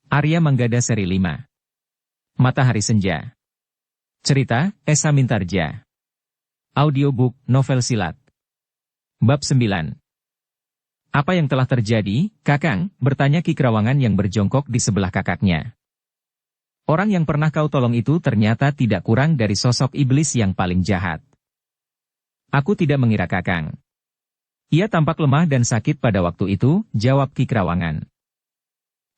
Arya Manggada Seri 5. Matahari Senja. Cerita, Esa Mintarja. Audiobook, novel silat. Bab 9. Apa yang telah terjadi, Kakang? Bertanya Ki Krawangan yang berjongkok di sebelah kakaknya. Orang yang pernah kau tolong itu ternyata tidak kurang dari sosok iblis yang paling jahat. Aku tidak mengira Kakang. Ia tampak lemah dan sakit pada waktu itu, jawab Ki Krawangan.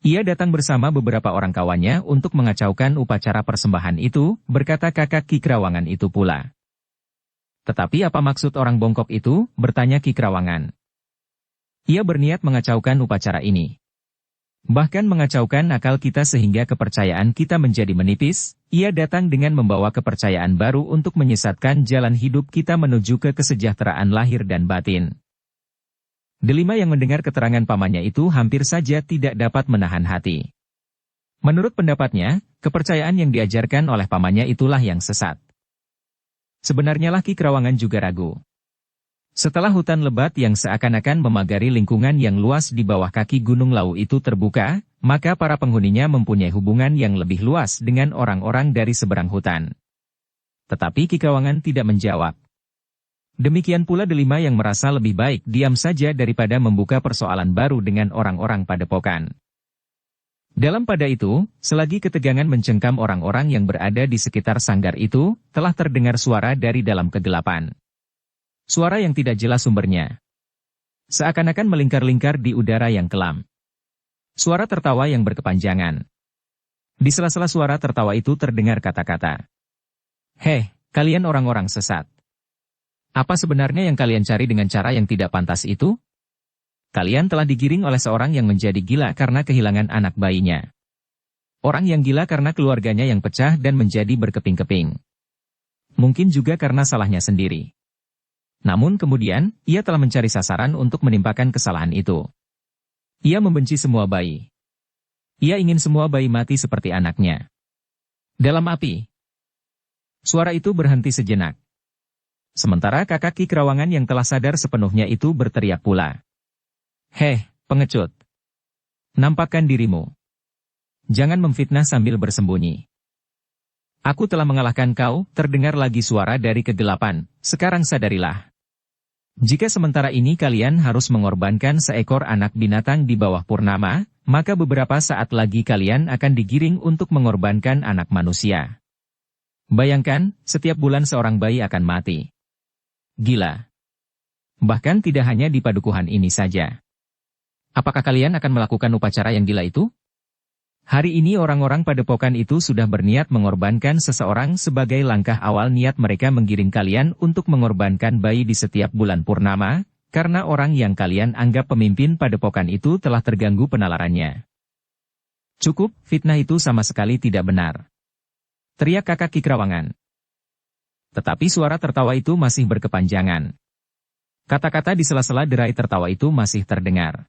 Ia datang bersama beberapa orang kawannya untuk mengacaukan upacara persembahan itu, berkata kakak Ki Krawangan itu pula. Tetapi apa maksud orang bongkok itu? Bertanya Ki Krawangan. Ia berniat mengacaukan upacara ini. Bahkan mengacaukan akal kita sehingga kepercayaan kita menjadi menipis. Ia datang dengan membawa kepercayaan baru untuk menyesatkan jalan hidup kita menuju ke kesejahteraan lahir dan batin. Delima yang mendengar keterangan pamannya itu hampir saja tidak dapat menahan hati. Menurut pendapatnya, kepercayaan yang diajarkan oleh pamannya itulah yang sesat. Sebenarnya Ki Krawangan juga ragu. Setelah hutan lebat yang seakan-akan memagari lingkungan yang luas di bawah kaki Gunung Lawu itu terbuka, maka para penghuninya mempunyai hubungan yang lebih luas dengan orang-orang dari seberang hutan. Tetapi Ki Krawangan tidak menjawab. Demikian pula Delima yang merasa lebih baik diam saja daripada membuka persoalan baru dengan orang-orang padepokan. Dalam pada itu, selagi ketegangan mencengkam orang-orang yang berada di sekitar sanggar itu, telah terdengar suara dari dalam kegelapan. Suara yang tidak jelas sumbernya. Seakan-akan melingkar-lingkar di udara yang kelam. Suara tertawa yang berkepanjangan. Di sela-sela suara tertawa itu terdengar kata-kata. Heh, kalian orang-orang sesat. Apa sebenarnya yang kalian cari dengan cara yang tidak pantas itu? Kalian telah digiring oleh seorang yang menjadi gila karena kehilangan anak bayinya. Orang yang gila karena keluarganya yang pecah dan menjadi berkeping-keping. Mungkin juga karena salahnya sendiri. Namun kemudian, ia telah mencari sasaran untuk menimpakan kesalahan itu. Ia membenci semua bayi. Ia ingin semua bayi mati seperti anaknya. Dalam api. Suara itu berhenti sejenak. Sementara kakak Ki Krawangan yang telah sadar sepenuhnya itu berteriak pula. Heh, pengecut. Nampakkan dirimu. Jangan memfitnah sambil bersembunyi. Aku telah mengalahkan kau, terdengar lagi suara dari kegelapan, sekarang sadarilah. Jika sementara ini kalian harus mengorbankan seekor anak binatang di bawah purnama, maka beberapa saat lagi kalian akan digiring untuk mengorbankan anak manusia. Bayangkan, setiap bulan seorang bayi akan mati. Gila. Bahkan tidak hanya di padukuhan ini saja. Apakah kalian akan melakukan upacara yang gila itu? Hari ini orang-orang padepokan itu sudah berniat mengorbankan seseorang sebagai langkah awal niat mereka menggiring kalian untuk mengorbankan bayi di setiap bulan purnama, karena orang yang kalian anggap pemimpin padepokan itu telah terganggu penalarannya. Cukup, fitnah itu sama sekali tidak benar. Teriak kakak Ki Krawangan. Tetapi suara tertawa itu masih berkepanjangan. Kata-kata di sela-sela derai tertawa itu masih terdengar.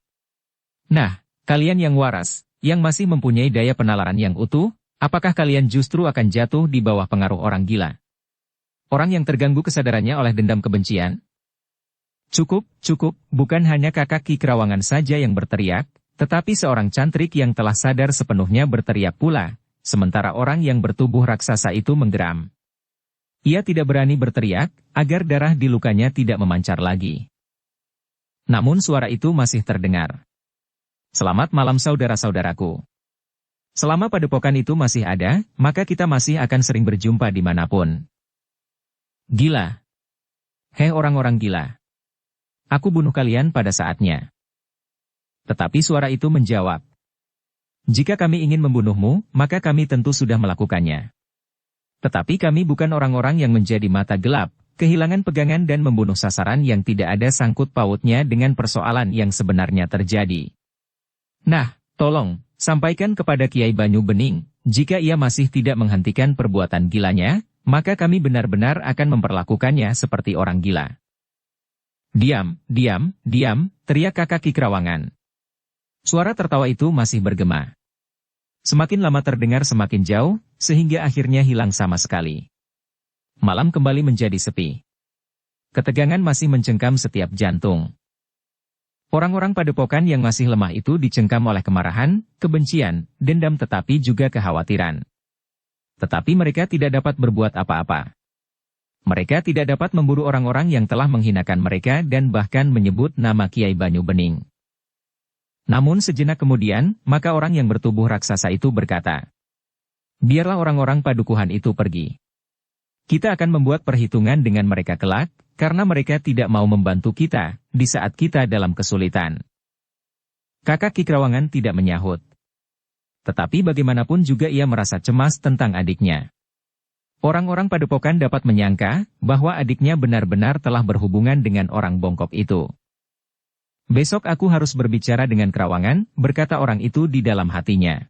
Nah, kalian yang waras, yang masih mempunyai daya penalaran yang utuh, apakah kalian justru akan jatuh di bawah pengaruh orang gila? Orang yang terganggu kesadarannya oleh dendam kebencian? Cukup, bukan hanya kakak Ki Krawangan saja yang berteriak, tetapi seorang cantrik yang telah sadar sepenuhnya berteriak pula, sementara orang yang bertubuh raksasa itu menggeram. Ia tidak berani berteriak, agar darah di lukanya tidak memancar lagi. Namun suara itu masih terdengar. Selamat malam saudara-saudaraku. Selama padepokan itu masih ada, maka kita masih akan sering berjumpa dimanapun. Gila. Hei orang-orang gila. Aku bunuh kalian pada saatnya. Tetapi suara itu menjawab. Jika kami ingin membunuhmu, maka kami tentu sudah melakukannya. Tetapi kami bukan orang-orang yang menjadi mata gelap, kehilangan pegangan dan membunuh sasaran yang tidak ada sangkut pautnya dengan persoalan yang sebenarnya terjadi. Nah, tolong, sampaikan kepada Kiai Banyu Bening, jika ia masih tidak menghentikan perbuatan gilanya, maka kami benar-benar akan memperlakukannya seperti orang gila. Diam, teriak kakak Ki Krawangan. Suara tertawa itu masih bergema. Semakin lama terdengar semakin jauh, sehingga akhirnya hilang sama sekali. Malam kembali menjadi sepi. Ketegangan masih mencengkam setiap jantung. Orang-orang padepokan yang masih lemah itu dicengkam oleh kemarahan, kebencian, dendam tetapi juga kekhawatiran. Tetapi mereka tidak dapat berbuat apa-apa. Mereka tidak dapat memburu orang-orang yang telah menghinakan mereka dan bahkan menyebut nama Kiai Banyu Bening. Namun sejenak kemudian, maka orang yang bertubuh raksasa itu berkata, "Biarlah orang-orang padukuhan itu pergi. Kita akan membuat perhitungan dengan mereka kelak, karena mereka tidak mau membantu kita di saat kita dalam kesulitan." Kakak Ki Krawangan tidak menyahut. Tetapi bagaimanapun juga ia merasa cemas tentang adiknya. Orang-orang padepokan dapat menyangka bahwa adiknya benar-benar telah berhubungan dengan orang bongkok itu. "Besok aku harus berbicara dengan Krawangan," berkata orang itu di dalam hatinya.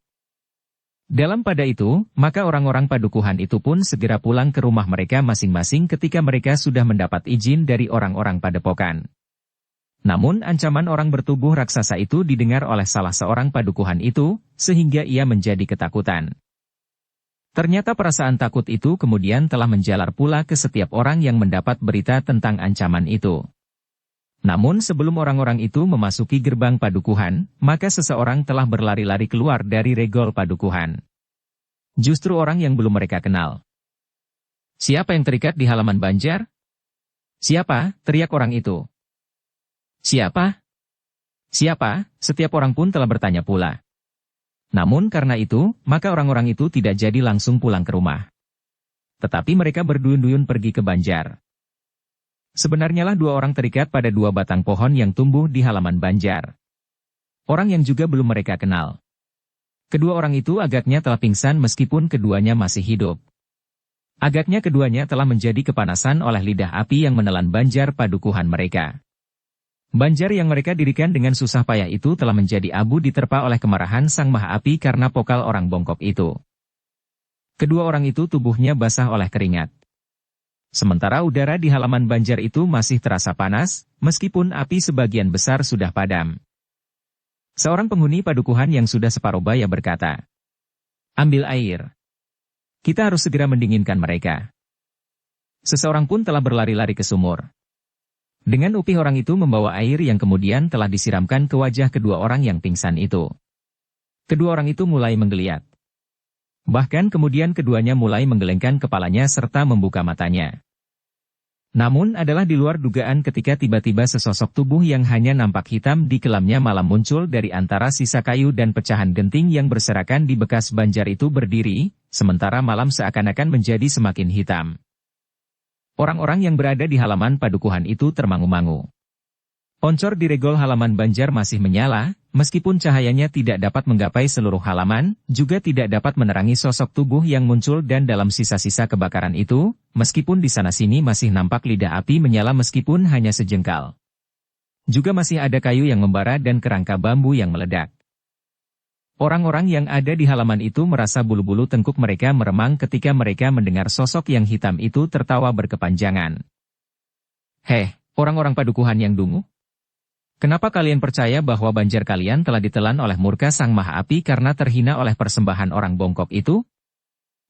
Dalam pada itu, maka orang-orang padukuhan itu pun segera pulang ke rumah mereka masing-masing ketika mereka sudah mendapat izin dari orang-orang padepokan. Namun ancaman orang bertubuh raksasa itu didengar oleh salah seorang padukuhan itu, sehingga ia menjadi ketakutan. Ternyata perasaan takut itu kemudian telah menjalar pula ke setiap orang yang mendapat berita tentang ancaman itu. Namun sebelum orang-orang itu memasuki gerbang padukuhan, maka seseorang telah berlari-lari keluar dari regol padukuhan. Justru orang yang belum mereka kenal. "Siapa yang terikat di halaman Banjar?" "Siapa?" teriak orang itu. "Siapa? Siapa?" Setiap orang pun telah bertanya pula. Namun karena itu, maka orang-orang itu tidak jadi langsung pulang ke rumah. Tetapi mereka berduyun-duyun pergi ke Banjar. Sebenarnya lah dua orang terikat pada dua batang pohon yang tumbuh di halaman Banjar. Orang yang juga belum mereka kenal. Kedua orang itu agaknya telah pingsan meskipun keduanya masih hidup. Agaknya keduanya telah menjadi kepanasan oleh lidah api yang menelan Banjar padukuhan mereka. Banjar yang mereka dirikan dengan susah payah itu telah menjadi abu diterpa oleh kemarahan Sang Maha Api karena pokal orang bongkok itu. Kedua orang itu tubuhnya basah oleh keringat. Sementara udara di halaman Banjar itu masih terasa panas, meskipun api sebagian besar sudah padam. Seorang penghuni padukuhan yang sudah separuh baya berkata, "Ambil air. Kita harus segera mendinginkan mereka." Seseorang pun telah berlari-lari ke sumur. Dengan upih orang itu membawa air yang kemudian telah disiramkan ke wajah kedua orang yang pingsan itu. Kedua orang itu mulai menggeliat. Bahkan kemudian keduanya mulai menggelengkan kepalanya serta membuka matanya. Namun adalah di luar dugaan ketika tiba-tiba sesosok tubuh yang hanya nampak hitam di kelamnya malam muncul dari antara sisa kayu dan pecahan genting yang berserakan di bekas Banjar itu berdiri, sementara malam seakan-akan menjadi semakin hitam. Orang-orang yang berada di halaman padukuhan itu termangu-mangu. Oncor di regol halaman Banjar masih menyala, meskipun cahayanya tidak dapat menggapai seluruh halaman, juga tidak dapat menerangi sosok tubuh yang muncul dan dalam sisa-sisa kebakaran itu, meskipun di sana-sini masih nampak lidah api menyala meskipun hanya sejengkal. Juga masih ada kayu yang membara dan kerangka bambu yang meledak. Orang-orang yang ada di halaman itu merasa bulu-bulu tengkuk mereka meremang ketika mereka mendengar sosok yang hitam itu tertawa berkepanjangan. "Heh, orang-orang padukuhan yang dungu. Kenapa kalian percaya bahwa Banjar kalian telah ditelan oleh murka Sang Maha Api karena terhina oleh persembahan orang bongkok itu?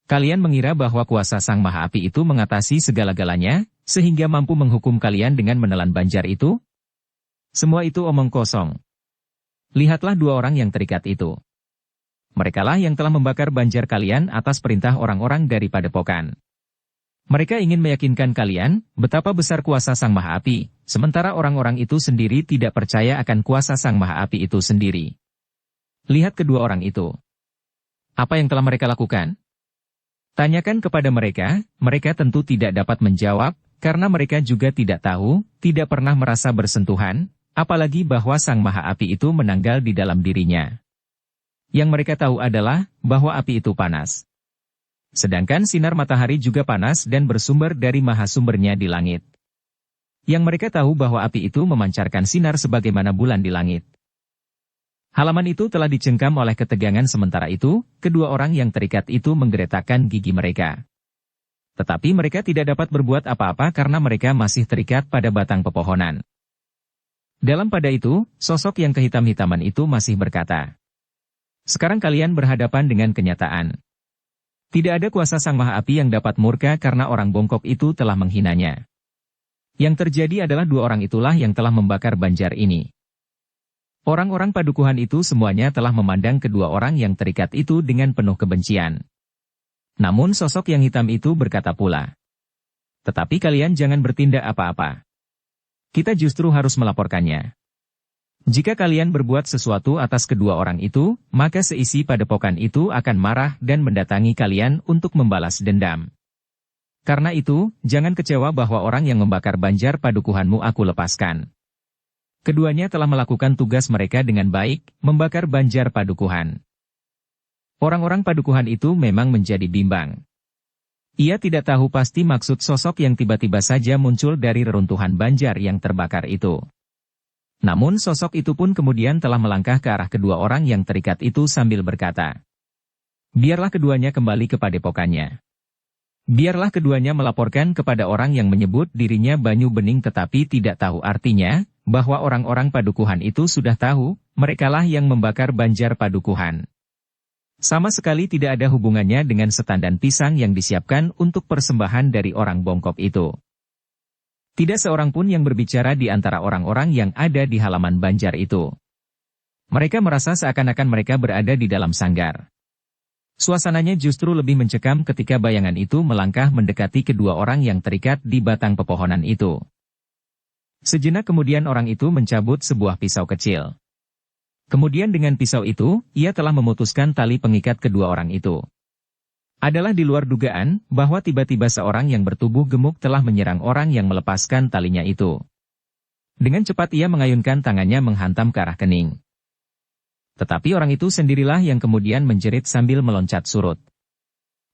Kalian mengira bahwa kuasa Sang Maha Api itu mengatasi segala-galanya, sehingga mampu menghukum kalian dengan menelan Banjar itu? Semua itu omong kosong. Lihatlah dua orang yang terikat itu. Merekalah yang telah membakar Banjar kalian atas perintah orang-orang dari Padepokan. Mereka ingin meyakinkan kalian betapa besar kuasa Sang Maha Api, sementara orang-orang itu sendiri tidak percaya akan kuasa Sang Maha Api itu sendiri. Lihat kedua orang itu. Apa yang telah mereka lakukan? Tanyakan kepada mereka, mereka tentu tidak dapat menjawab, karena mereka juga tidak tahu, tidak pernah merasa bersentuhan, apalagi bahwa Sang Maha Api itu menanggal di dalam dirinya. Yang mereka tahu adalah bahwa api itu panas. Sedangkan sinar matahari juga panas dan bersumber dari maha sumbernya di langit. Yang mereka tahu bahwa api itu memancarkan sinar sebagaimana bulan di langit. Halaman itu telah dicengkam oleh ketegangan sementara itu, kedua orang yang terikat itu menggeretakkan gigi mereka. Tetapi mereka tidak dapat berbuat apa-apa karena mereka masih terikat pada batang pepohonan. Dalam pada itu, sosok yang kehitam-hitaman itu masih berkata, "Sekarang kalian berhadapan dengan kenyataan. Tidak ada kuasa Sang Maha Api yang dapat murka karena orang bongkok itu telah menghinanya. Yang terjadi adalah dua orang itulah yang telah membakar Banjar ini. Orang-orang padukuhan itu semuanya telah memandang kedua orang yang terikat itu dengan penuh kebencian. Namun sosok yang hitam itu berkata pula, "Tetapi kalian jangan bertindak apa-apa. Kita justru harus melaporkannya. Jika kalian berbuat sesuatu atas kedua orang itu, maka seisi padepokan itu akan marah dan mendatangi kalian untuk membalas dendam. Karena itu, jangan kecewa bahwa orang yang membakar banjar padukuhanmu aku lepaskan." Keduanya telah melakukan tugas mereka dengan baik, membakar banjar padukuhan. Orang-orang padukuhan itu memang menjadi bimbang. Ia tidak tahu pasti maksud sosok yang tiba-tiba saja muncul dari reruntuhan banjar yang terbakar itu. Namun sosok itu pun kemudian telah melangkah ke arah kedua orang yang terikat itu sambil berkata, "Biarlah keduanya kembali ke padepokannya. Biarlah keduanya melaporkan kepada orang yang menyebut dirinya Banyu Bening tetapi tidak tahu artinya, bahwa orang-orang padukuhan itu sudah tahu, merekalah yang membakar banjar padukuhan. Sama sekali tidak ada hubungannya dengan setandan pisang yang disiapkan untuk persembahan dari orang bongkok itu. Tidak seorang pun yang berbicara di antara orang-orang yang ada di halaman banjar itu. Mereka merasa seakan-akan mereka berada di dalam sanggar. Suasananya justru lebih mencekam ketika bayangan itu melangkah mendekati kedua orang yang terikat di batang pepohonan itu. Sejenak kemudian orang itu mencabut sebuah pisau kecil. Kemudian dengan pisau itu, ia telah memutuskan tali pengikat kedua orang itu. Adalah di luar dugaan, bahwa tiba-tiba seorang yang bertubuh gemuk telah menyerang orang yang melepaskan talinya itu. Dengan cepat ia mengayunkan tangannya menghantam ke arah kening. Tetapi orang itu sendirilah yang kemudian menjerit sambil meloncat surut.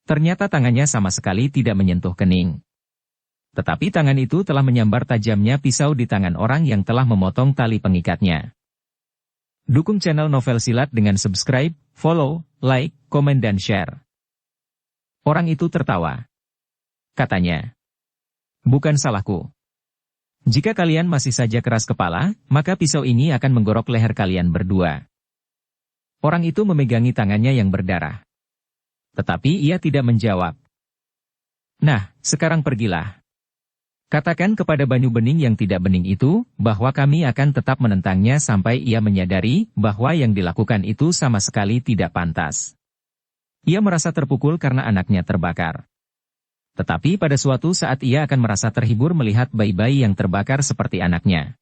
Ternyata tangannya sama sekali tidak menyentuh kening. Tetapi tangan itu telah menyambar tajamnya pisau di tangan orang yang telah memotong tali pengikatnya. Dukung channel Novel Silat dengan subscribe, follow, like, komen dan share. Orang itu tertawa. Katanya, "Bukan salahku. Jika kalian masih saja keras kepala, maka pisau ini akan menggorok leher kalian berdua." Orang itu memegangi tangannya yang berdarah. Tetapi ia tidak menjawab. "Nah, sekarang pergilah. Katakan kepada Banyu Bening yang tidak bening itu, bahwa kami akan tetap menentangnya sampai ia menyadari bahwa yang dilakukan itu sama sekali tidak pantas." Ia merasa terpukul karena anaknya terbakar. Tetapi pada suatu saat ia akan merasa terhibur melihat bayi-bayi yang terbakar seperti anaknya.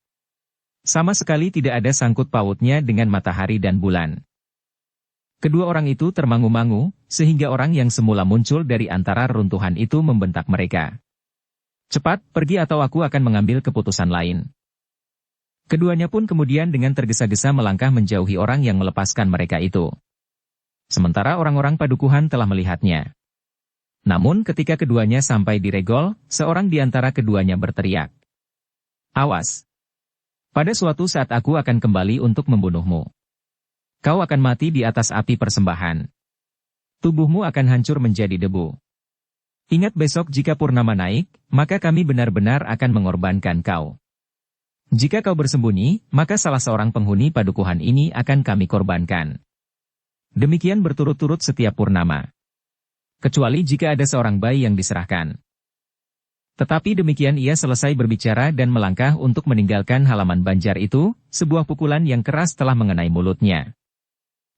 Sama sekali tidak ada sangkut pautnya dengan matahari dan bulan. Kedua orang itu termangu-mangu, sehingga orang yang semula muncul dari antara runtuhan itu membentak mereka. "Cepat, pergi atau aku akan mengambil keputusan lain." Keduanya pun kemudian dengan tergesa-gesa melangkah menjauhi orang yang melepaskan mereka itu. Sementara orang-orang padukuhan telah melihatnya. Namun ketika keduanya sampai di regol, seorang di antara keduanya berteriak, "Awas! Pada suatu saat aku akan kembali untuk membunuhmu. Kau akan mati di atas api persembahan. Tubuhmu akan hancur menjadi debu. Ingat besok jika purnama naik, maka kami benar-benar akan mengorbankan kau. Jika kau bersembunyi, maka salah seorang penghuni padukuhan ini akan kami korbankan. Demikian berturut-turut setiap purnama. Kecuali jika ada seorang bayi yang diserahkan." Tetapi demikian ia selesai berbicara dan melangkah untuk meninggalkan halaman banjar itu, sebuah pukulan yang keras telah mengenai mulutnya.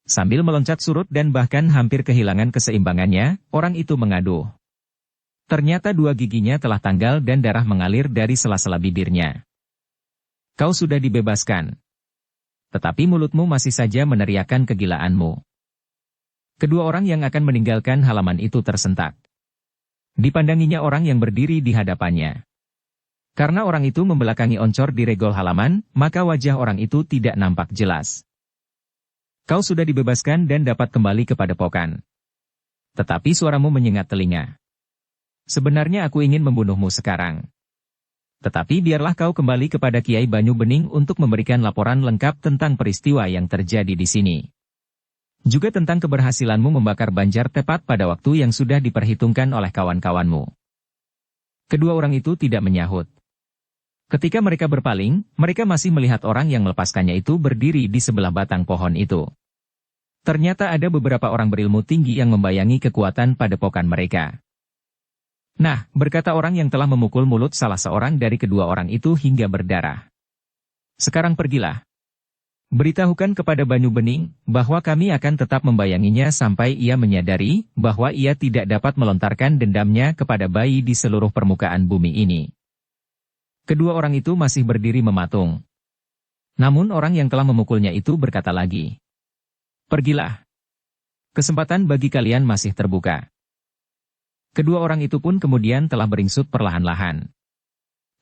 Sambil meloncat surut dan bahkan hampir kehilangan keseimbangannya, orang itu mengaduh. Ternyata dua giginya telah tanggal dan darah mengalir dari sela-sela bibirnya. "Kau sudah dibebaskan. Tetapi mulutmu masih saja meneriakkan kegilaanmu." Kedua orang yang akan meninggalkan halaman itu tersentak. Dipandanginya orang yang berdiri di hadapannya. Karena orang itu membelakangi oncor di regol halaman, maka wajah orang itu tidak nampak jelas. "Kau sudah dibebaskan dan dapat kembali ke padepokan. Tetapi suaramu menyengat telinga. Sebenarnya aku ingin membunuhmu sekarang. Tetapi biarlah kau kembali kepada Kiai Banyu Bening untuk memberikan laporan lengkap tentang peristiwa yang terjadi di sini. Juga tentang keberhasilanmu membakar banjar tepat pada waktu yang sudah diperhitungkan oleh kawan-kawanmu." Kedua orang itu tidak menyahut. Ketika mereka berpaling, mereka masih melihat orang yang melepaskannya itu berdiri di sebelah batang pohon itu. Ternyata ada beberapa orang berilmu tinggi yang membayangi kekuatan padepokan mereka. "Nah," berkata orang yang telah memukul mulut salah seorang dari kedua orang itu hingga berdarah. "Sekarang pergilah. Beritahukan kepada Banyu Bening, bahwa kami akan tetap membayanginya sampai ia menyadari, bahwa ia tidak dapat melontarkan dendamnya kepada bayi di seluruh permukaan bumi ini. Kedua orang itu masih berdiri mematung. Namun orang yang telah memukulnya itu berkata lagi, "Pergilah. Kesempatan bagi kalian masih terbuka." Kedua orang itu pun kemudian telah beringsut perlahan-lahan.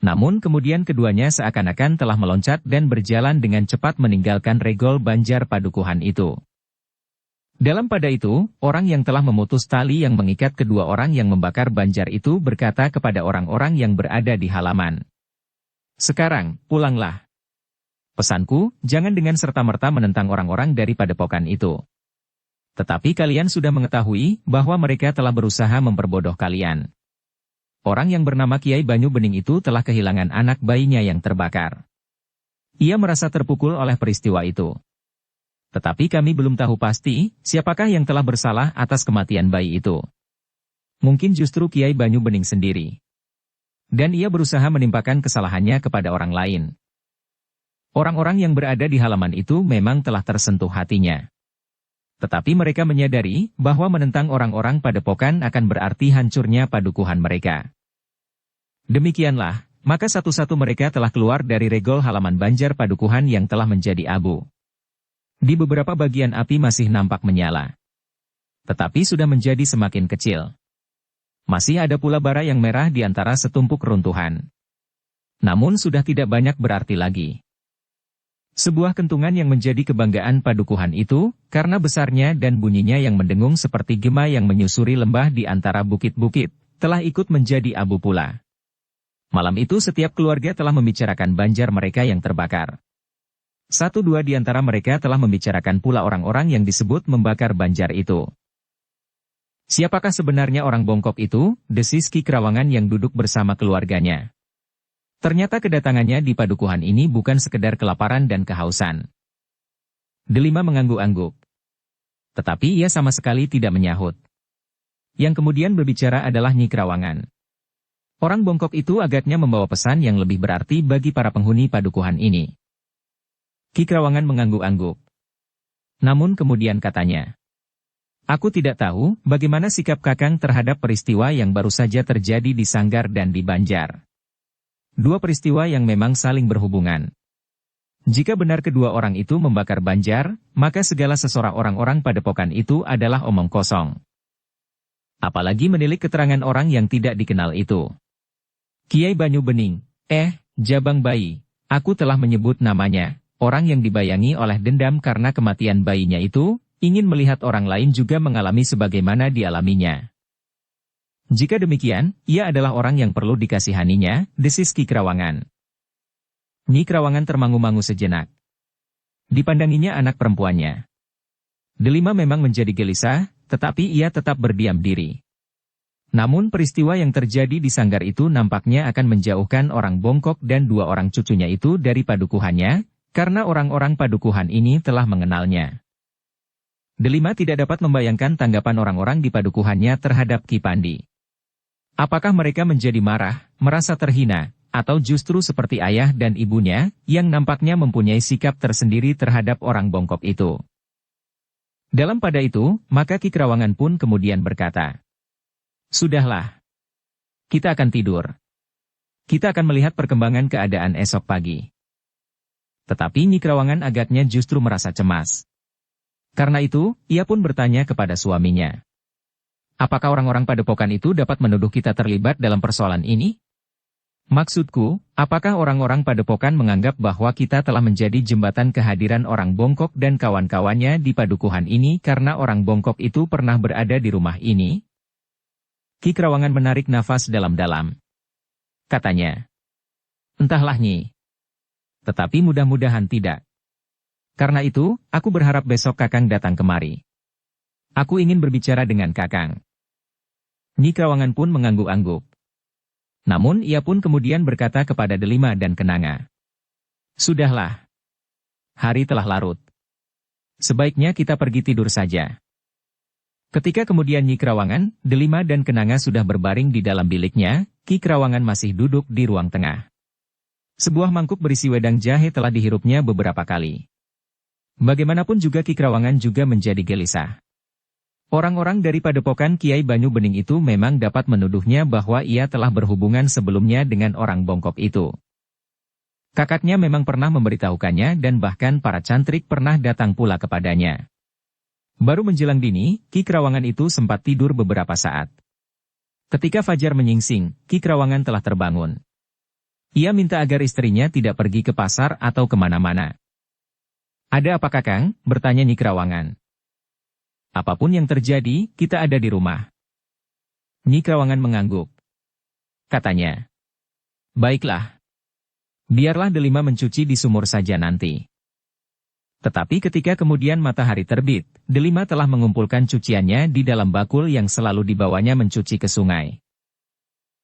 Namun kemudian keduanya seakan-akan telah meloncat dan berjalan dengan cepat meninggalkan regol banjar padukuhan itu. Dalam pada itu, orang yang telah memutus tali yang mengikat kedua orang yang membakar banjar itu berkata kepada orang-orang yang berada di halaman, "Sekarang, pulanglah. Pesanku, jangan dengan serta-merta menentang orang-orang dari padepokan itu. Tetapi kalian sudah mengetahui bahwa mereka telah berusaha memperbodoh kalian. Orang yang bernama Kiai Banyu Bening itu telah kehilangan anak bayinya yang terbakar. Ia merasa terpukul oleh peristiwa itu. Tetapi kami belum tahu pasti siapakah yang telah bersalah atas kematian bayi itu. Mungkin justru Kiai Banyu Bening sendiri. Dan ia berusaha menimpakan kesalahannya kepada orang lain." Orang-orang yang berada di halaman itu memang telah tersentuh hatinya. Tetapi mereka menyadari bahwa menentang orang-orang padepokan akan berarti hancurnya padukuhan mereka. Demikianlah, maka satu-satu mereka telah keluar dari regol halaman banjar padukuhan yang telah menjadi abu. Di beberapa bagian api masih nampak menyala. Tetapi sudah menjadi semakin kecil. Masih ada pula bara yang merah di antara setumpuk runtuhan. Namun sudah tidak banyak berarti lagi. Sebuah kentungan yang menjadi kebanggaan padukuhan itu, karena besarnya dan bunyinya yang mendengung seperti gema yang menyusuri lembah di antara bukit-bukit, telah ikut menjadi abu pula. Malam itu setiap keluarga telah membicarakan banjar mereka yang terbakar. Satu dua di antara mereka telah membicarakan pula orang-orang yang disebut membakar banjar itu. Siapakah sebenarnya orang bongkok itu, desis Ki Krawangan yang duduk bersama keluarganya. Ternyata kedatangannya di padukuhan ini bukan sekedar kelaparan dan kehausan. Delima mengangguk-angguk. Tetapi ia sama sekali tidak menyahut. Yang kemudian berbicara adalah Nyi Krawangan. Orang bongkok itu agaknya membawa pesan yang lebih berarti bagi para penghuni padukuhan ini. Ki Krawangan mengangguk-angguk. Namun kemudian katanya, "Aku tidak tahu bagaimana sikap Kakang terhadap peristiwa yang baru saja terjadi di Sanggar dan di Banjar. Dua peristiwa yang memang saling berhubungan. Jika benar kedua orang itu membakar banjar, maka segala sesorak orang-orang padepokan itu adalah omong kosong. Apalagi menilik keterangan orang yang tidak dikenal itu. Kiai Banyu Bening, Jabang Bayi, aku telah menyebut namanya, orang yang dibayangi oleh dendam karena kematian bayinya itu, ingin melihat orang lain juga mengalami sebagaimana dialaminya. Jika demikian, ia adalah orang yang perlu dikasihaninya," desis Ki Krawangan. Nyi Krawangan termangu-mangu sejenak. Dipandanginya anak perempuannya. Delima memang menjadi gelisah, tetapi ia tetap berdiam diri. Namun peristiwa yang terjadi di Sanggar itu nampaknya akan menjauhkan orang bongkok dan dua orang cucunya itu dari padukuhannya, karena orang-orang padukuhan ini telah mengenalnya. Delima tidak dapat membayangkan tanggapan orang-orang di padukuhannya terhadap Ki Pandi. Apakah mereka menjadi marah, merasa terhina, atau justru seperti ayah dan ibunya, yang nampaknya mempunyai sikap tersendiri terhadap orang bongkok itu? Dalam pada itu, maka Ki Krawangan pun kemudian berkata, "Sudahlah. Kita akan tidur. Kita akan melihat perkembangan keadaan esok pagi." Tetapi Nyi Krawangan agaknya justru merasa cemas. Karena itu, ia pun bertanya kepada suaminya, "Apakah orang-orang padepokan itu dapat menuduh kita terlibat dalam persoalan ini? Maksudku, apakah orang-orang padepokan menganggap bahwa kita telah menjadi jembatan kehadiran orang bongkok dan kawan-kawannya di padukuhan ini karena orang bongkok itu pernah berada di rumah ini?" Ki Krawangan menarik nafas dalam-dalam. Katanya, "Entahlah Nyi. Tetapi mudah-mudahan tidak. Karena itu, aku berharap besok Kakang datang kemari. Aku ingin berbicara dengan Kakang." Nyi Krawangan pun mengangguk-angguk. Namun ia pun kemudian berkata kepada Delima dan Kenanga, "Sudahlah. Hari telah larut. Sebaiknya kita pergi tidur saja." Ketika kemudian Nyi Krawangan, Delima dan Kenanga sudah berbaring di dalam biliknya, Ki Krawangan masih duduk di ruang tengah. Sebuah mangkuk berisi wedang jahe telah dihirupnya beberapa kali. Bagaimanapun juga Ki Krawangan juga menjadi gelisah. Orang-orang dari padepokan Kiai Banyu Bening itu memang dapat menuduhnya bahwa ia telah berhubungan sebelumnya dengan orang bongkok itu. Kakaknya memang pernah memberitahukannya dan bahkan para cantrik pernah datang pula kepadanya. Baru menjelang dini, Ki Krawangan itu sempat tidur beberapa saat. Ketika fajar menyingsing, Ki Krawangan telah terbangun. Ia minta agar istrinya tidak pergi ke pasar atau kemana-mana. "Ada apa Kakang?" bertanya Nyi Krawangan. "Apapun yang terjadi, kita ada di rumah." Nyi Krawangan mengangguk. Katanya, "Baiklah. Biarlah Delima mencuci di sumur saja nanti." Tetapi ketika kemudian matahari terbit, Delima telah mengumpulkan cuciannya di dalam bakul yang selalu dibawanya mencuci ke sungai.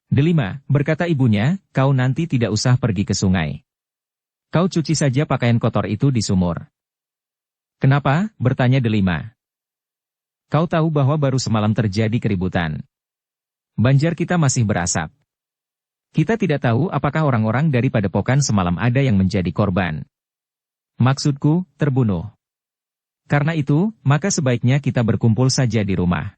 "Delima," berkata ibunya, "kau nanti tidak usah pergi ke sungai. Kau cuci saja pakaian kotor itu di sumur." "Kenapa?" bertanya Delima. "Kau tahu bahwa baru semalam terjadi keributan. Banjar kita masih berasap. Kita tidak tahu apakah orang-orang dari padepokan semalam ada yang menjadi korban. Maksudku, terbunuh. Karena itu, maka sebaiknya kita berkumpul saja di rumah.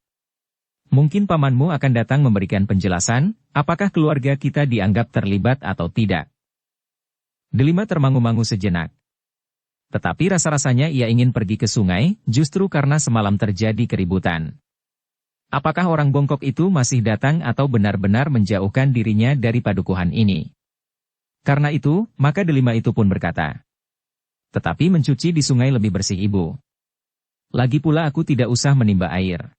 Mungkin pamanmu akan datang memberikan penjelasan, apakah keluarga kita dianggap terlibat atau tidak." Delima termangu-mangu sejenak. Tetapi rasa-rasanya ia ingin pergi ke sungai, justru karena semalam terjadi keributan. Apakah orang bongkok itu masih datang atau benar-benar menjauhkan dirinya dari padukuhan ini? Karena itu, maka Delima itu pun berkata, "Tetapi mencuci di sungai lebih bersih ibu. Lagi pula aku tidak usah menimba air."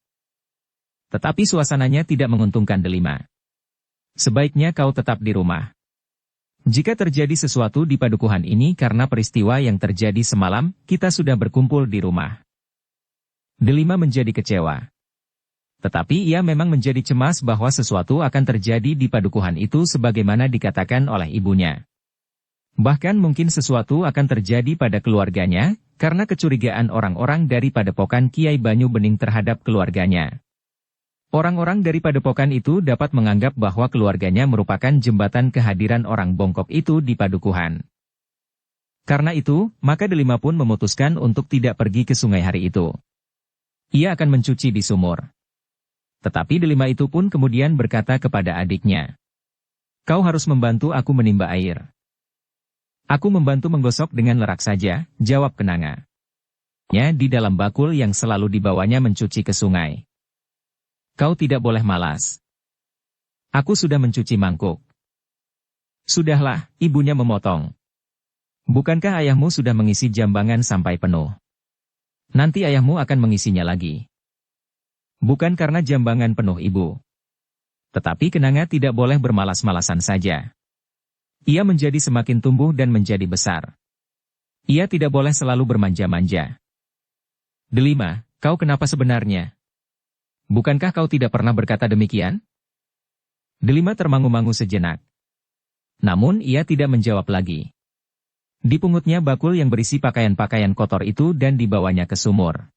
Tetapi suasananya tidak menguntungkan Delima. "Sebaiknya kau tetap di rumah. Jika terjadi sesuatu di padukuhan ini karena peristiwa yang terjadi semalam, kita sudah berkumpul di rumah." Delima menjadi kecewa. Tetapi ia memang menjadi cemas bahwa sesuatu akan terjadi di padukuhan itu sebagaimana dikatakan oleh ibunya. Bahkan mungkin sesuatu akan terjadi pada keluarganya, karena kecurigaan orang-orang dari padepokan Kiai Banyu Bening terhadap keluarganya. Orang-orang dari padepokan itu dapat menganggap bahwa keluarganya merupakan jembatan kehadiran orang bongkok itu di padukuhan. Karena itu, maka Delima pun memutuskan untuk tidak pergi ke sungai hari itu. Ia akan mencuci di sumur. Tetapi Delima itu pun kemudian berkata kepada adiknya, "Kau harus membantu aku menimba air." "Aku membantu menggosok dengan lerak saja," jawab Kenanga. Di dalam bakul yang selalu dibawanya mencuci ke sungai. "Kau tidak boleh malas. Aku sudah mencuci mangkuk." "Sudahlah," ibunya memotong. "Bukankah ayahmu sudah mengisi jambangan sampai penuh? Nanti ayahmu akan mengisinya lagi." "Bukan karena jambangan penuh ibu. Tetapi Kenanga tidak boleh bermalas-malasan saja. Ia menjadi semakin tumbuh dan menjadi besar. Ia tidak boleh selalu bermanja-manja." "Delima, kau kenapa sebenarnya? Bukankah kau tidak pernah berkata demikian?" Delima termangu-mangu sejenak. Namun ia tidak menjawab lagi. Dipungutnya bakul yang berisi pakaian-pakaian kotor itu dan dibawanya ke sumur.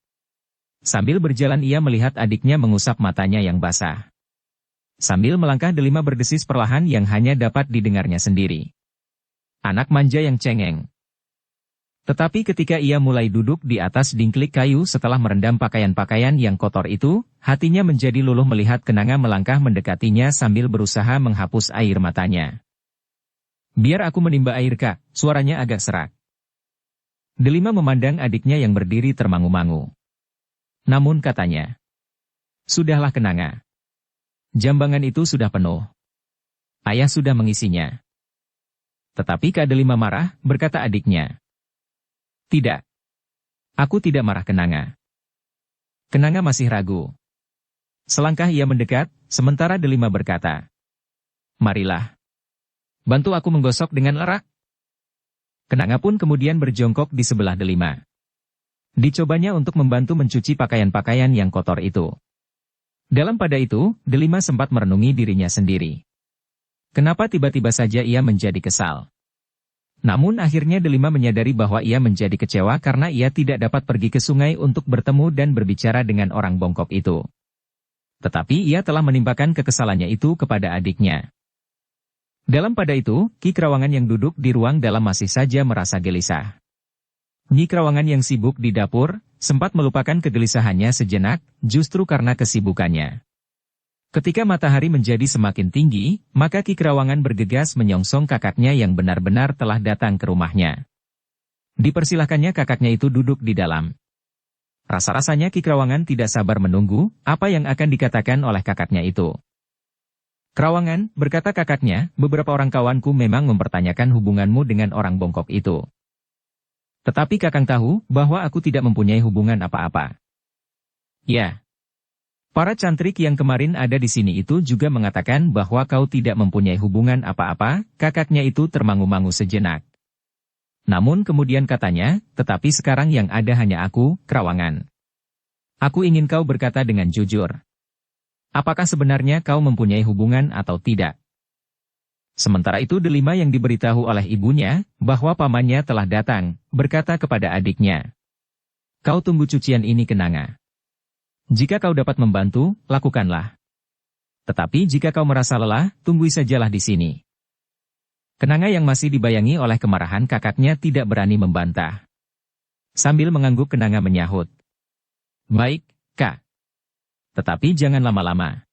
Sambil berjalan ia melihat adiknya mengusap matanya yang basah. Sambil melangkah Delima berdesis perlahan yang hanya dapat didengarnya sendiri. "Anak manja yang cengeng." Tetapi ketika ia mulai duduk di atas dingklik kayu setelah merendam pakaian-pakaian yang kotor itu, hatinya menjadi luluh melihat Kenanga melangkah mendekatinya sambil berusaha menghapus air matanya. "Biar aku menimba air Kak," suaranya agak serak. Delima memandang adiknya yang berdiri termangu-mangu. Namun katanya, "Sudahlah Kenanga. Jambangan itu sudah penuh. Ayah sudah mengisinya." Tetapi Kak Delima marah, berkata adiknya. "Tidak. Aku tidak marah Kenanga." Kenanga masih ragu. Selangkah ia mendekat, sementara Delima berkata, "Marilah. Bantu aku menggosok dengan lerak." Kenanga pun kemudian berjongkok di sebelah Delima. Dicobanya untuk membantu mencuci pakaian-pakaian yang kotor itu. Dalam pada itu, Delima sempat merenungi dirinya sendiri. Kenapa tiba-tiba saja ia menjadi kesal? Namun akhirnya Delima menyadari bahwa ia menjadi kecewa karena ia tidak dapat pergi ke sungai untuk bertemu dan berbicara dengan orang bongkok itu. Tetapi ia telah menimpakan kekesalannya itu kepada adiknya. Dalam pada itu, Ki Krawangan yang duduk di ruang dalam masih saja merasa gelisah. Nyi Krawangan yang sibuk di dapur, sempat melupakan kegelisahannya sejenak, justru karena kesibukannya. Ketika matahari menjadi semakin tinggi, maka Ki Krawangan bergegas menyongsong kakaknya yang benar-benar telah datang ke rumahnya. Dipersilahkannya kakaknya itu duduk di dalam. Rasa-rasanya Ki Krawangan tidak sabar menunggu, apa yang akan dikatakan oleh kakaknya itu. Krawangan, berkata kakaknya, beberapa orang kawanku memang mempertanyakan hubunganmu dengan orang bongkok itu. Tetapi kakang tahu bahwa aku tidak mempunyai hubungan apa-apa. Ya. Para cantrik yang kemarin ada di sini itu juga mengatakan bahwa kau tidak mempunyai hubungan apa-apa, kakaknya itu termangu-mangu sejenak. Namun kemudian katanya, tetapi sekarang yang ada hanya aku, Krawangan. Aku ingin kau berkata dengan jujur. Apakah sebenarnya kau mempunyai hubungan atau tidak? Sementara itu Delima yang diberitahu oleh ibunya, bahwa pamannya telah datang, berkata kepada adiknya. Kau tunggu cucian ini kenanga. Jika kau dapat membantu, lakukanlah. Tetapi jika kau merasa lelah, tunggui sajalah di sini. Kenanga yang masih dibayangi oleh kemarahan kakaknya tidak berani membantah. Sambil mengangguk Kenanga menyahut. Baik, Kak. Tetapi jangan lama-lama.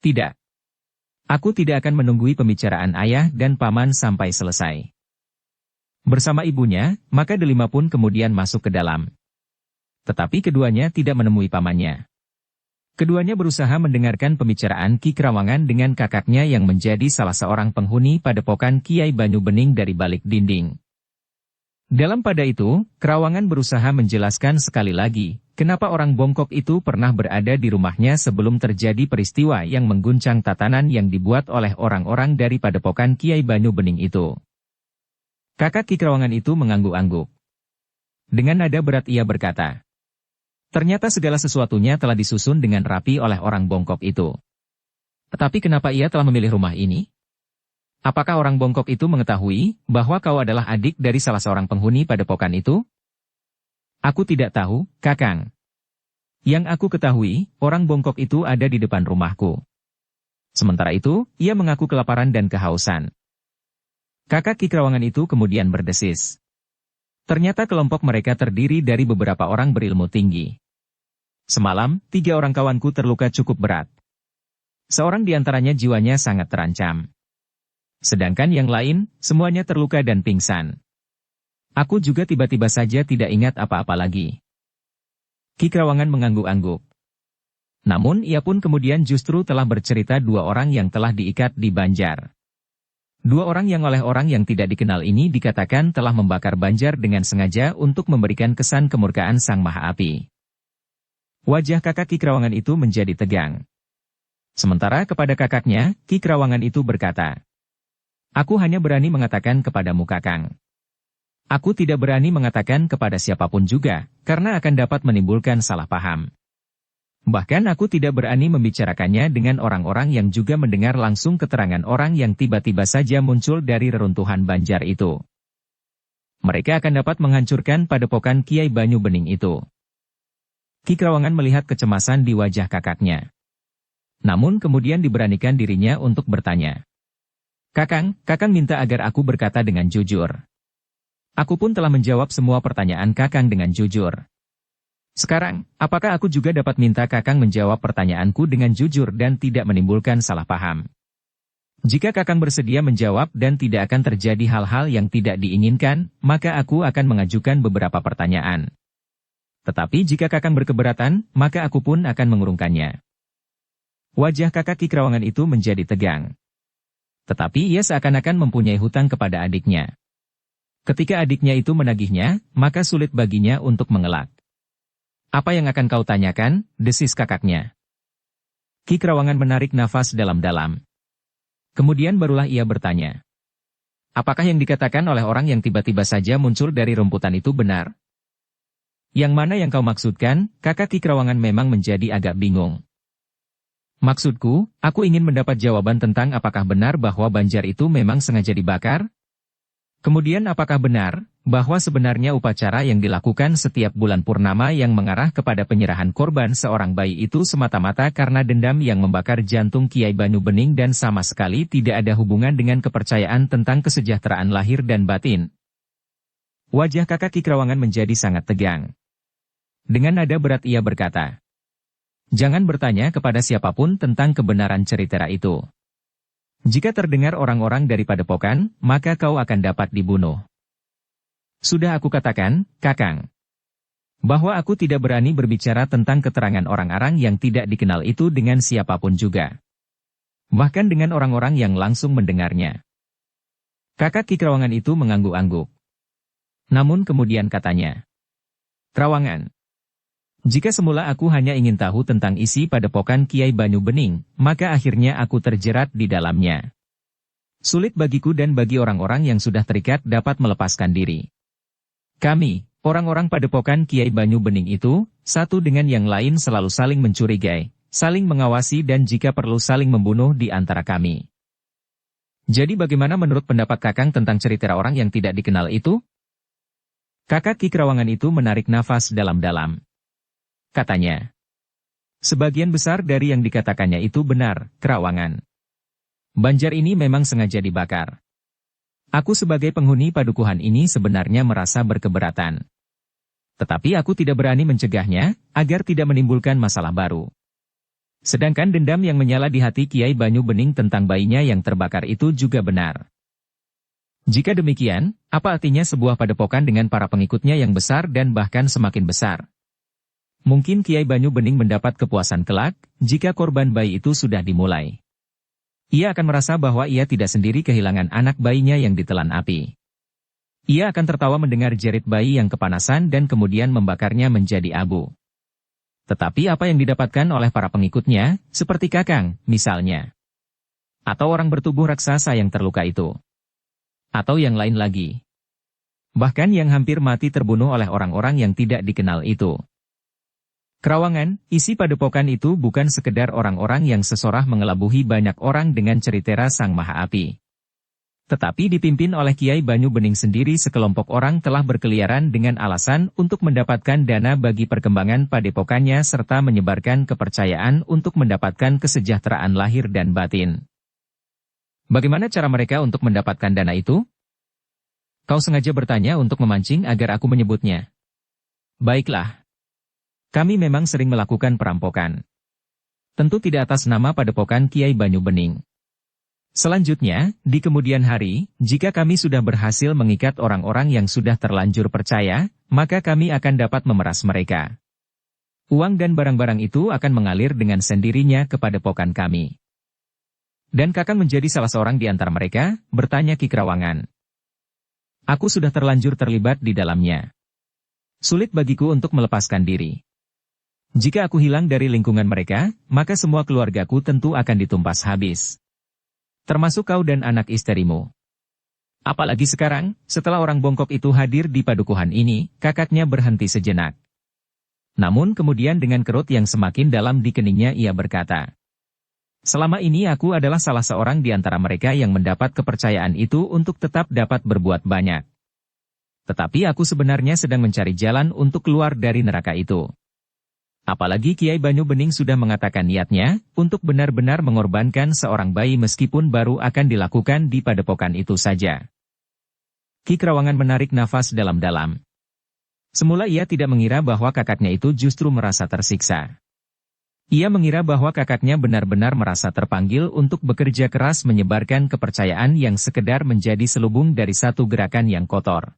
Tidak. Aku tidak akan menunggui pembicaraan ayah dan paman sampai selesai. Bersama ibunya, maka Delima pun kemudian masuk ke dalam. Tetapi keduanya tidak menemui pamannya. Keduanya berusaha mendengarkan pembicaraan Ki Krawangan dengan kakaknya yang menjadi salah seorang penghuni padepokan Kiai Banyu Bening dari balik dinding. Dalam pada itu, Krawangan berusaha menjelaskan sekali lagi, kenapa orang bongkok itu pernah berada di rumahnya sebelum terjadi peristiwa yang mengguncang tatanan yang dibuat oleh orang-orang dari padepokan Kiai Banyu Bening itu. Kakak Ki Krawangan itu mengangguk-angguk. Dengan nada berat ia berkata, ternyata segala sesuatunya telah disusun dengan rapi oleh orang bongkok itu. Tetapi kenapa ia telah memilih rumah ini? Apakah orang bongkok itu mengetahui bahwa kau adalah adik dari salah seorang penghuni padepokan itu? Aku tidak tahu, Kakang. Yang aku ketahui, orang bongkok itu ada di depan rumahku. Sementara itu, ia mengaku kelaparan dan kehausan. Kakak Ki Krawangan itu kemudian berdesis. Ternyata kelompok mereka terdiri dari beberapa orang berilmu tinggi. Semalam, 3 orang kawanku terluka cukup berat. Seorang di antaranya jiwanya sangat terancam. Sedangkan yang lain, semuanya terluka dan pingsan. Aku juga tiba-tiba saja tidak ingat apa-apa lagi. Ki Krawangan mengangguk-angguk. Namun ia pun kemudian justru telah bercerita 2 orang yang telah diikat di Banjar. 2 orang yang oleh orang yang tidak dikenal ini dikatakan telah membakar Banjar dengan sengaja untuk memberikan kesan kemurkaan Sang Maha Api. Wajah kakak Ki Krawangan itu menjadi tegang. Sementara kepada kakaknya, Ki Krawangan itu berkata, aku hanya berani mengatakan kepadamu Kakang. Aku tidak berani mengatakan kepada siapapun juga, karena akan dapat menimbulkan salah paham. Bahkan aku tidak berani membicarakannya dengan orang-orang yang juga mendengar langsung keterangan orang yang tiba-tiba saja muncul dari reruntuhan Banjar itu. Mereka akan dapat menghancurkan padepokan Kiai Banyu Bening itu. Ki Krawangan melihat kecemasan di wajah kakaknya. Namun kemudian diberanikan dirinya untuk bertanya. Kakang minta agar aku berkata dengan jujur. Aku pun telah menjawab semua pertanyaan Kakang dengan jujur. Sekarang, apakah aku juga dapat minta Kakang menjawab pertanyaanku dengan jujur dan tidak menimbulkan salah paham? Jika Kakang bersedia menjawab dan tidak akan terjadi hal-hal yang tidak diinginkan, maka aku akan mengajukan beberapa pertanyaan. Tetapi jika Kakang berkeberatan, maka aku pun akan mengurungkannya. Wajah kakak Ki Krawangan itu menjadi tegang. Tetapi ia seakan-akan mempunyai hutang kepada adiknya. Ketika adiknya itu menagihnya, maka sulit baginya untuk mengelak. Apa yang akan kau tanyakan, desis kakaknya. Ki Krawangan menarik nafas dalam-dalam. Kemudian barulah ia bertanya. Apakah yang dikatakan oleh orang yang tiba-tiba saja muncul dari rumputan itu benar? Yang mana yang kau maksudkan, kakak Ki Krawangan memang menjadi agak bingung. Maksudku, aku ingin mendapat jawaban tentang apakah benar bahwa Banjar itu memang sengaja dibakar? Kemudian apakah benar, bahwa sebenarnya upacara yang dilakukan setiap bulan purnama yang mengarah kepada penyerahan korban seorang bayi itu semata-mata karena dendam yang membakar jantung Kiai Banyu Bening dan sama sekali tidak ada hubungan dengan kepercayaan tentang kesejahteraan lahir dan batin? Wajah kakak Ki Krawangan menjadi sangat tegang. Dengan nada berat ia berkata, "Jangan bertanya kepada siapapun tentang kebenaran cerita itu. Jika terdengar orang-orang dari padepokan, maka kau akan dapat dibunuh." "Sudah aku katakan, Kakang, bahwa aku tidak berani berbicara tentang keterangan orang-orang yang tidak dikenal itu dengan siapapun juga. Bahkan dengan orang-orang yang langsung mendengarnya." Kakak Ki Krawangan itu mengangguk-angguk. Namun kemudian katanya, "Krawangan, jika semula aku hanya ingin tahu tentang isi padepokan Kiai Banyu Bening, maka akhirnya aku terjerat di dalamnya. Sulit bagiku dan bagi orang-orang yang sudah terikat dapat melepaskan diri. Kami, orang-orang padepokan Kiai Banyu Bening itu, satu dengan yang lain selalu saling mencurigai, saling mengawasi dan jika perlu saling membunuh di antara kami. Jadi bagaimana menurut pendapat Kakang tentang cerita orang yang tidak dikenal itu?" Kakak Ki Krawangan itu menarik nafas dalam-dalam. Katanya, "Sebagian besar dari yang dikatakannya itu benar, Krawangan. Banjar ini memang sengaja dibakar. Aku sebagai penghuni padukuhan ini sebenarnya merasa berkeberatan. Tetapi aku tidak berani mencegahnya, agar tidak menimbulkan masalah baru. Sedangkan dendam yang menyala di hati Kiai Banyu Bening tentang bayinya yang terbakar itu juga benar. Jika demikian, apa artinya sebuah padepokan dengan para pengikutnya yang besar dan bahkan semakin besar? Mungkin Kiai Banyu Bening mendapat kepuasan kelak, jika korban bayi itu sudah dimulai. Ia akan merasa bahwa ia tidak sendiri kehilangan anak bayinya yang ditelan api. Ia akan tertawa mendengar jerit bayi yang kepanasan dan kemudian membakarnya menjadi abu. Tetapi apa yang didapatkan oleh para pengikutnya, seperti Kakang, misalnya. Atau orang bertubuh raksasa yang terluka itu. Atau yang lain lagi. Bahkan yang hampir mati terbunuh oleh orang-orang yang tidak dikenal itu. Krawangan, isi padepokan itu bukan sekedar orang-orang yang sesorah mengelabuhi banyak orang dengan ceritera Sang Maha Api. Tetapi dipimpin oleh Kiai Banyu Bening sendiri sekelompok orang telah berkeliaran dengan alasan untuk mendapatkan dana bagi perkembangan padepokannya serta menyebarkan kepercayaan untuk mendapatkan kesejahteraan lahir dan batin. Bagaimana cara mereka untuk mendapatkan dana itu? Kau sengaja bertanya untuk memancing agar aku menyebutnya. Baiklah. Kami memang sering melakukan perampokan. Tentu tidak atas nama padepokan Kiai Banyu Bening. Selanjutnya, di kemudian hari, jika kami sudah berhasil mengikat orang-orang yang sudah terlanjur percaya, maka kami akan dapat memeras mereka. Uang dan barang-barang itu akan mengalir dengan sendirinya ke padepokan kami. Dan Kakang menjadi salah seorang di antara mereka, bertanya Ki Krawangan. Aku sudah terlanjur terlibat di dalamnya. Sulit bagiku untuk melepaskan diri. Jika aku hilang dari lingkungan mereka, maka semua keluargaku tentu akan ditumpas habis. Termasuk kau dan anak istrimu. Apalagi sekarang, setelah orang bongkok itu hadir di padukuhan ini, kakaknya berhenti sejenak. Namun kemudian dengan kerut yang semakin dalam di keningnya ia berkata, "Selama ini aku adalah salah seorang di antara mereka yang mendapat kepercayaan itu untuk tetap dapat berbuat banyak. Tetapi aku sebenarnya sedang mencari jalan untuk keluar dari neraka itu. Apalagi Kiai Banyu Bening sudah mengatakan niatnya untuk benar-benar mengorbankan seorang bayi meskipun baru akan dilakukan di padepokan itu saja." Ki Krawangan menarik nafas dalam-dalam. Semula ia tidak mengira bahwa kakaknya itu justru merasa tersiksa. Ia mengira bahwa kakaknya benar-benar merasa terpanggil untuk bekerja keras menyebarkan kepercayaan yang sekedar menjadi selubung dari satu gerakan yang kotor.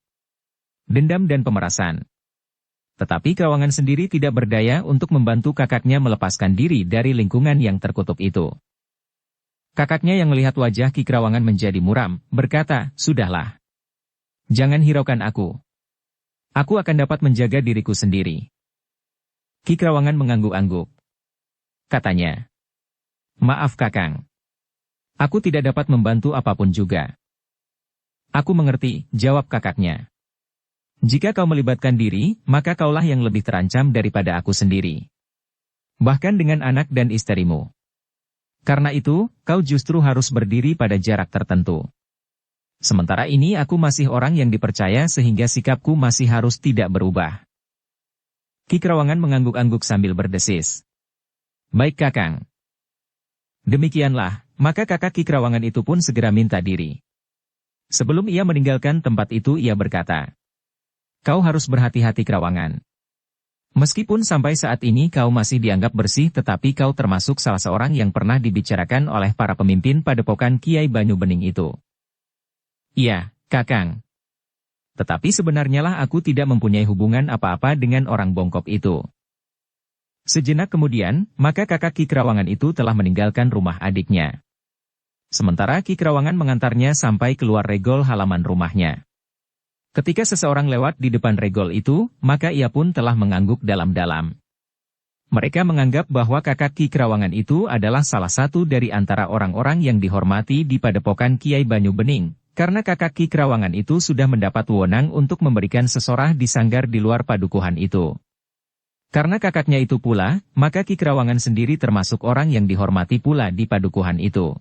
Dendam dan pemerasan. Tetapi Krawangan sendiri tidak berdaya untuk membantu kakaknya melepaskan diri dari lingkungan yang terkutuk itu. Kakaknya yang melihat wajah Ki Krawangan menjadi muram, berkata, "Sudahlah. Jangan hiraukan aku. Aku akan dapat menjaga diriku sendiri." Ki Krawangan mengangguk-angguk. Katanya, "Maaf Kakang. Aku tidak dapat membantu apapun juga." "Aku mengerti," jawab kakaknya. "Jika kau melibatkan diri, maka kaulah yang lebih terancam daripada aku sendiri. Bahkan dengan anak dan istrimu. Karena itu, kau justru harus berdiri pada jarak tertentu. Sementara ini aku masih orang yang dipercaya sehingga sikapku masih harus tidak berubah." Ki Krawangan mengangguk-angguk sambil berdesis. "Baik Kakang." Demikianlah, maka kakak Ki Krawangan itu pun segera minta diri. Sebelum ia meninggalkan tempat itu ia berkata, Kau harus berhati-hati Krawangan. Meskipun sampai saat ini kau masih dianggap bersih tetapi kau termasuk salah seorang yang pernah dibicarakan oleh para pemimpin padepokan Kiai Banyu Bening itu. Iya, Kakang. Tetapi sebenarnya lah aku tidak mempunyai hubungan apa-apa dengan orang bongkok itu. Sejenak kemudian, maka kakak Ki Krawangan itu telah meninggalkan rumah adiknya. Sementara Ki Krawangan mengantarnya sampai keluar regol halaman rumahnya. Ketika seseorang lewat di depan regol itu, maka ia pun telah mengangguk dalam-dalam. Mereka menganggap bahwa kakak Ki Krawangan itu adalah salah satu dari antara orang-orang yang dihormati di padepokan Kiai Banyu Bening, karena kakak Ki Krawangan itu sudah mendapat wewenang untuk memberikan sesorah di sanggar di luar padukuhan itu. Karena kakaknya itu pula, maka Ki Krawangan sendiri termasuk orang yang dihormati pula di padukuhan itu.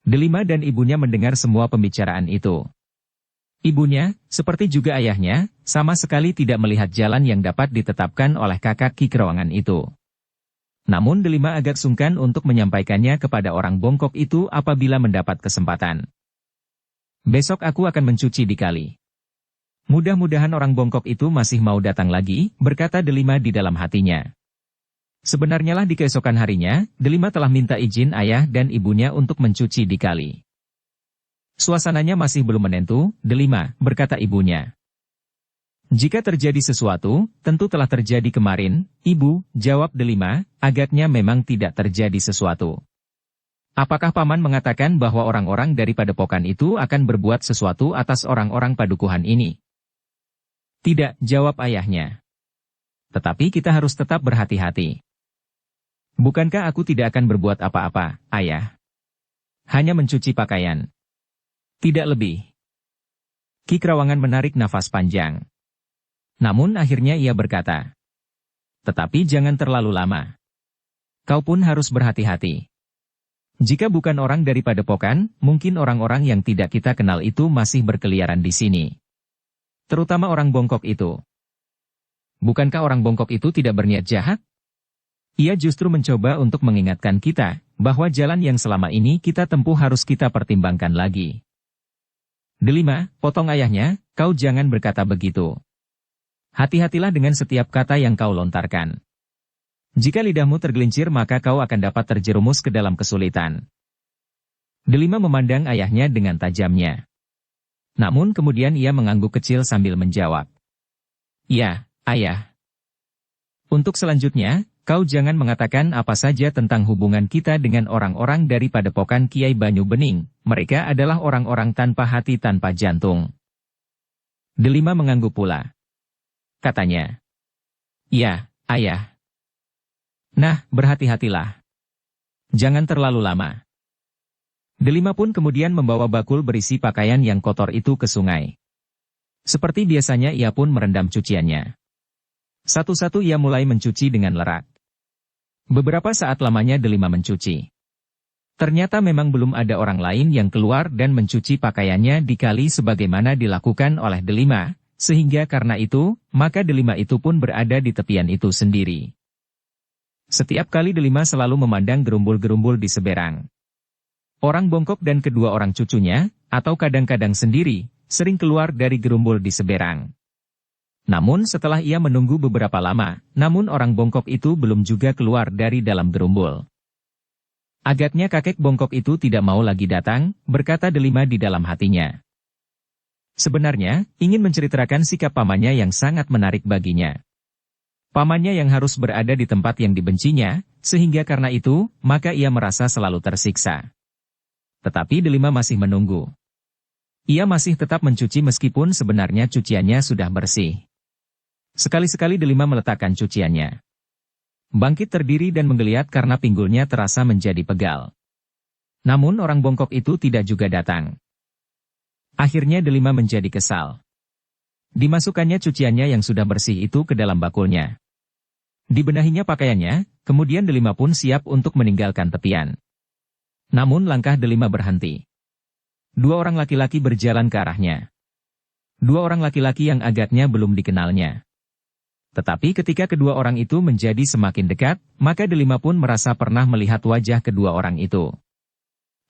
Delima dan ibunya mendengar semua pembicaraan itu. Ibunya, seperti juga ayahnya, sama sekali tidak melihat jalan yang dapat ditetapkan oleh kakak Ki Krawangan itu. Namun Delima agak sungkan untuk menyampaikannya kepada orang bongkok itu apabila mendapat kesempatan. Besok aku akan mencuci di kali. Mudah-mudahan orang bongkok itu masih mau datang lagi, berkata Delima di dalam hatinya. Sebenarnya lah di keesokan harinya, Delima telah minta izin ayah dan ibunya untuk mencuci di kali. Suasananya masih belum menentu, Delima, berkata ibunya. Jika terjadi sesuatu, tentu telah terjadi kemarin, Ibu, jawab Delima, agaknya memang tidak terjadi sesuatu. Apakah Paman mengatakan bahwa orang-orang dari padepokan itu akan berbuat sesuatu atas orang-orang padukuhan ini? Tidak, jawab ayahnya. Tetapi kita harus tetap berhati-hati. Bukankah aku tidak akan berbuat apa-apa, ayah? Hanya mencuci pakaian. Tidak lebih. Ki Krawangan menarik nafas panjang. Namun akhirnya ia berkata, tetapi jangan terlalu lama. Kau pun harus berhati-hati. Jika bukan orang dari padepokan, mungkin orang-orang yang tidak kita kenal itu masih berkeliaran di sini. Terutama orang bongkok itu. Bukankah orang bongkok itu tidak berniat jahat? Ia justru mencoba untuk mengingatkan kita, bahwa jalan yang selama ini kita tempuh harus kita pertimbangkan lagi. Delima, potong ayahnya, kau jangan berkata begitu. Hati-hatilah dengan setiap kata yang kau lontarkan. Jika lidahmu tergelincir maka kau akan dapat terjerumus ke dalam kesulitan. Delima memandang ayahnya dengan tajamnya. Namun kemudian ia mengangguk kecil sambil menjawab. Ya, ayah. Untuk selanjutnya, kau jangan mengatakan apa saja tentang hubungan kita dengan orang-orang dari padepokan Kiai Banyu Bening. Mereka adalah orang-orang tanpa hati tanpa jantung. Delima mengangguk pula. Katanya. Ya, ayah. Nah, berhati-hatilah. Jangan terlalu lama. Delima pun kemudian membawa bakul berisi pakaian yang kotor itu ke sungai. Seperti biasanya ia pun merendam cuciannya. Satu-satu ia mulai mencuci dengan lerak. Beberapa saat lamanya Delima mencuci. Ternyata memang belum ada orang lain yang keluar dan mencuci pakaiannya di kali sebagaimana dilakukan oleh Delima, sehingga karena itu, maka Delima itu pun berada di tepian itu sendiri. Setiap kali Delima selalu memandang gerumbul-gerumbul di seberang. Orang bongkok dan kedua orang cucunya, atau kadang-kadang sendiri, sering keluar dari gerumbul di seberang. Namun setelah ia menunggu beberapa lama, namun orang bongkok itu belum juga keluar dari dalam gerumbul. Agaknya kakek bongkok itu tidak mau lagi datang, berkata Delima di dalam hatinya. Sebenarnya, ingin menceritakan sikap pamannya yang sangat menarik baginya. Pamannya yang harus berada di tempat yang dibencinya, sehingga karena itu, maka ia merasa selalu tersiksa. Tetapi Delima masih menunggu. Ia masih tetap mencuci meskipun sebenarnya cuciannya sudah bersih. Sekali-sekali Delima meletakkan cuciannya. Bangkit terdiri dan menggeliat karena pinggulnya terasa menjadi pegal. Namun orang bongkok itu tidak juga datang. Akhirnya Delima menjadi kesal. Dimasukkannya cuciannya yang sudah bersih itu ke dalam bakulnya. Dibenahinya pakaiannya, kemudian Delima pun siap untuk meninggalkan tepian. Namun langkah Delima berhenti. Dua orang laki-laki berjalan ke arahnya. Dua orang laki-laki yang agaknya belum dikenalnya. Tetapi ketika kedua orang itu menjadi semakin dekat, maka Delima pun merasa pernah melihat wajah kedua orang itu.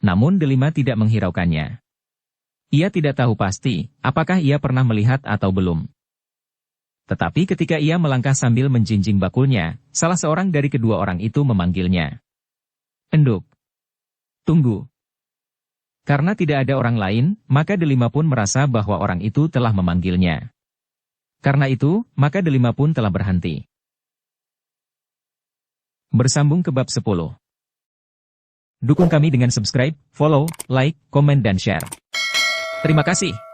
Namun Delima tidak menghiraukannya. Ia tidak tahu pasti, apakah ia pernah melihat atau belum. Tetapi ketika ia melangkah sambil menjinjing bakulnya, salah seorang dari kedua orang itu memanggilnya. Enduk. Tunggu. Karena tidak ada orang lain, maka Delima pun merasa bahwa orang itu telah memanggilnya. Karena itu, maka Delima pun telah berhenti. Bersambung ke bab 10. Dukung kami dengan subscribe, follow, like, komen dan share. Terima kasih.